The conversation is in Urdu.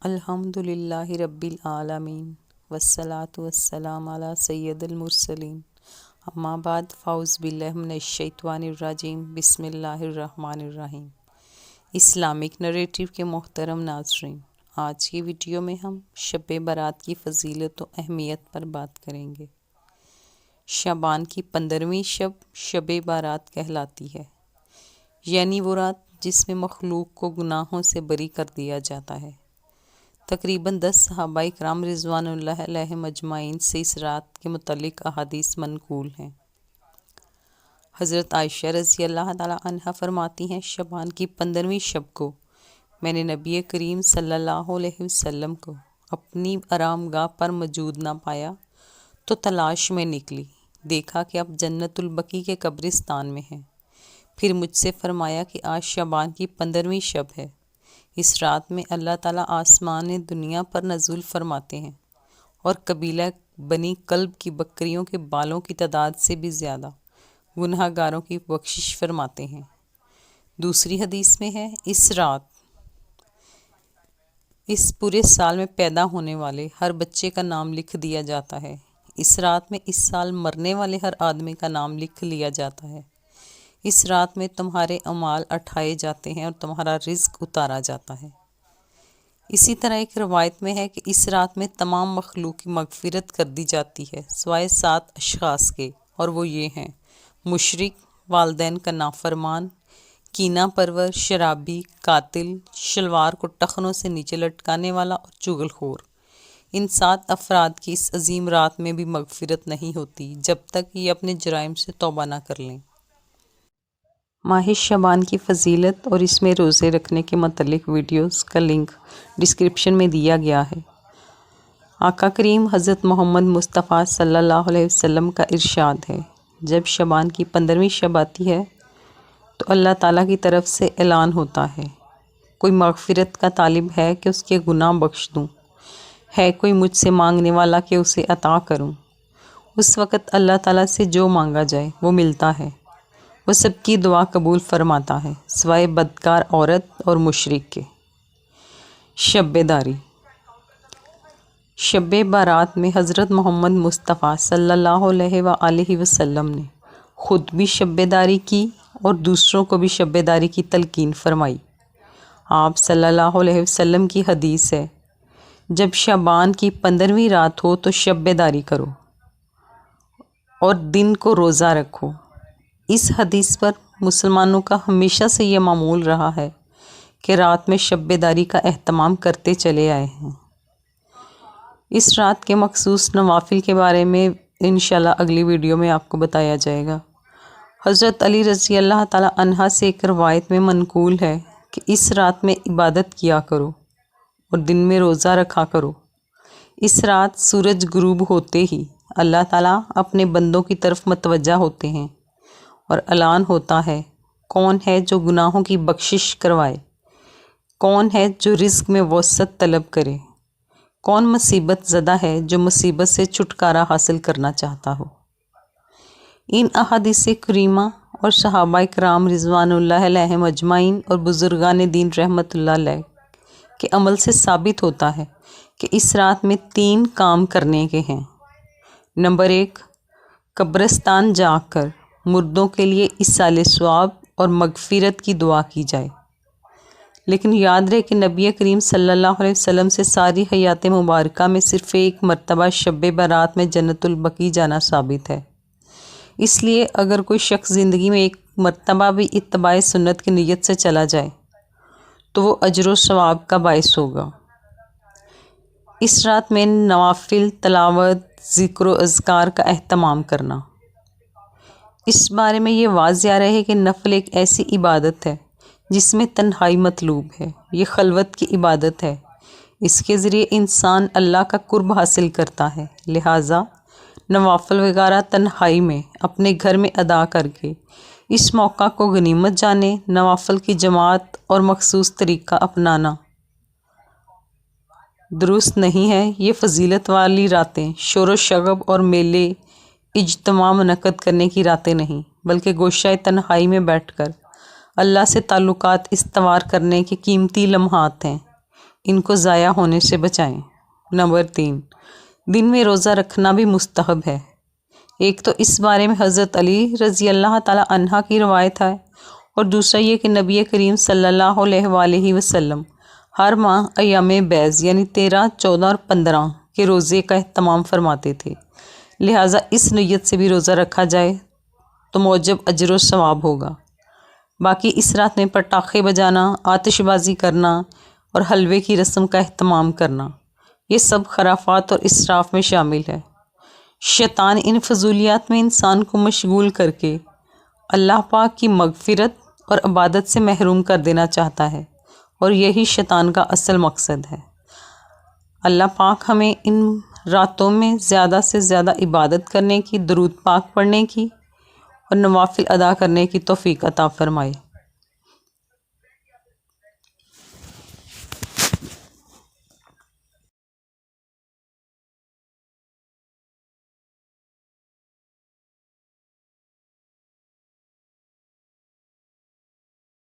الحمدللہ رب العالمین والصلاة والسلام علی سید المرسلین اما بعد فاعوذ باللہ من الشیطان الرجیم بسم اللہ الرحمن الرحیم۔ اسلامک نریٹو کے محترم ناظرین، آج کی ویڈیو میں ہم شب برات کی فضیلت و اہمیت پر بات کریں گے۔ شعبان کی 15ویں شب برات کہلاتی ہے، یعنی وہ رات جس میں مخلوق کو گناہوں سے بری کر دیا جاتا ہے۔ تقریباً 10 صحابہ کرام رضوان اللہ علیہم اجمعین سے اس رات کے متعلق احادیث منقول ہیں۔ حضرت عائشہ رضی اللہ تعالی عنہا فرماتی ہیں، شعبان کی 15ویں شب کو میں نے نبی کریم صلی اللہ علیہ وسلم کو اپنی آرام گاہ پر موجود نہ پایا تو تلاش میں نکلی، دیکھا کہ اب جنت البقیع کے قبرستان میں ہیں۔ پھر مجھ سے فرمایا کہ آج شعبان کی 15ویں شب ہے، اس رات میں اللہ تعالیٰ آسمان دنیا پر نزول فرماتے ہیں اور قبیلہ بنی کلب کی بکریوں کے بالوں کی تعداد سے بھی زیادہ گناہ گاروں کی بخشش فرماتے ہیں۔ دوسری حدیث میں ہے، اس رات اس پورے سال میں پیدا ہونے والے ہر بچے کا نام لکھ دیا جاتا ہے۔ اس رات میں اس سال مرنے والے ہر آدمی کا نام لکھ لیا جاتا ہے۔ اس رات میں تمہارے اعمال اٹھائے جاتے ہیں اور تمہارا رزق اتارا جاتا ہے۔ اسی طرح ایک روایت میں ہے کہ اس رات میں تمام مخلوق کی مغفرت کر دی جاتی ہے سوائے 7 اشخاص کے، اور وہ یہ ہیں: مشرک، والدین کا نافرمان، کینہ پرور، شرابی، قاتل، شلوار کو ٹخنوں سے نیچے لٹکانے والا اور چغل خور۔ ان 7 افراد کی اس عظیم رات میں بھی مغفرت نہیں ہوتی جب تک یہ اپنے جرائم سے توبہ نہ کر لیں۔ ماہ شعبان کی فضیلت اور اس میں روزے رکھنے کے متعلق ویڈیوز کا لنک ڈسکرپشن میں دیا گیا ہے۔ آقا کریم حضرت محمد مصطفیٰ صلی اللہ علیہ وسلم کا ارشاد ہے، جب شعبان کی 15ویں شب آتی ہے تو اللہ تعالیٰ کی طرف سے اعلان ہوتا ہے، کوئی مغفرت کا طالب ہے کہ اس کے گناہ بخش دوں، ہے کوئی مجھ سے مانگنے والا کہ اسے عطا کروں۔ اس وقت اللہ تعالیٰ سے جو مانگا جائے وہ ملتا ہے، وہ سب کی دعا قبول فرماتا ہے سوائے بدکار عورت اور مشرک کے۔ شب بیداری۔ شب برات میں حضرت محمد مصطفیٰ صلی اللہ علیہ وآلہ وسلم نے خود بھی شب بیداری کی اور دوسروں کو بھی شب بیداری کی تلقین فرمائی۔ آپ صلی اللہ علیہ وسلم کی حدیث ہے، جب شعبان کی 15ویں رات ہو تو شب بیداری کرو اور دن کو روزہ رکھو۔ اس حدیث پر مسلمانوں کا ہمیشہ سے یہ معمول رہا ہے کہ رات میں شب بیداری کا اہتمام کرتے چلے آئے ہیں۔ اس رات کے مخصوص نوافل کے بارے میں انشاءاللہ اگلی ویڈیو میں آپ کو بتایا جائے گا۔ حضرت علی رضی اللہ تعالی عنہ سے ایک روایت میں منقول ہے کہ اس رات میں عبادت کیا کرو اور دن میں روزہ رکھا کرو۔ اس رات سورج غروب ہوتے ہی اللہ تعالیٰ اپنے بندوں کی طرف متوجہ ہوتے ہیں اور اعلان ہوتا ہے، کون ہے جو گناہوں کی بخشش کروائے، کون ہے جو رزق میں وسعت طلب کرے، کون مصیبت زدہ ہے جو مصیبت سے چھٹکارا حاصل کرنا چاہتا ہو۔ ان احادیث کریمہ اور صحابہ کرام رضوان اللہ علیہم اجمعین اور بزرگان دین رحمت اللہ علیہ کے عمل سے ثابت ہوتا ہے کہ اس رات میں 3 کام کرنے کے ہیں۔ نمبر 1، قبرستان جا کر مردوں کے لیے ایصال ثواب اور مغفرت کی دعا کی جائے۔ لیکن یاد رہے کہ نبی کریم صلی اللہ علیہ وسلم سے ساری حیات مبارکہ میں صرف ایک مرتبہ شب برات میں جنت البقیع جانا ثابت ہے۔ اس لیے اگر کوئی شخص زندگی میں ایک مرتبہ بھی اتباع سنت کی نیت سے چلا جائے تو وہ اجر و ثواب کا باعث ہوگا۔ اس رات میں نوافل، تلاوت، ذکر و اذکار کا اہتمام کرنا۔ اس بارے میں یہ واضح رہے کہ نفل ایک ایسی عبادت ہے جس میں تنہائی مطلوب ہے، یہ خلوت کی عبادت ہے، اس کے ذریعے انسان اللہ کا قرب حاصل کرتا ہے۔ لہٰذا نوافل وغیرہ تنہائی میں اپنے گھر میں ادا کر کے اس موقع کو غنیمت جانے، نوافل کی جماعت اور مخصوص طریقہ اپنانا درست نہیں ہے۔ یہ فضیلت والی راتیں شور و شغب اور میلے اجتماع منعقد کرنے کی راتیں نہیں، بلکہ گوشہ تنہائی میں بیٹھ کر اللہ سے تعلقات استوار کرنے کے قیمتی لمحات ہیں۔ ان کو ضائع ہونے سے بچائیں۔ نمبر 3، دن میں روزہ رکھنا بھی مستحب ہے۔ ایک تو اس بارے میں حضرت علی رضی اللہ تعالی عنہ کی روایت ہے، اور دوسرا یہ کہ نبی کریم صلی اللہ علیہ وآلہ وسلم ہر ماہ ایام بیض یعنی 13، 14 اور 15 کے روزے کا اہتمام فرماتے تھے، لہٰذا اس نیت سے بھی روزہ رکھا جائے تو موجب اجر و ثواب ہوگا۔ باقی اس رات میں پٹاخے بجانا، آتش بازی کرنا اور حلوے کی رسم کا اہتمام کرنا، یہ سب خرافات اور اسراف میں شامل ہے۔ شیطان ان فضولیات میں انسان کو مشغول کر کے اللہ پاک کی مغفرت اور عبادت سے محروم کر دینا چاہتا ہے، اور یہی شیطان کا اصل مقصد ہے۔ اللہ پاک ہمیں ان راتوں میں زیادہ سے زیادہ عبادت کرنے کی، درود پاک پڑھنے کی اور نوافل ادا کرنے کی توفیق عطا فرمائے۔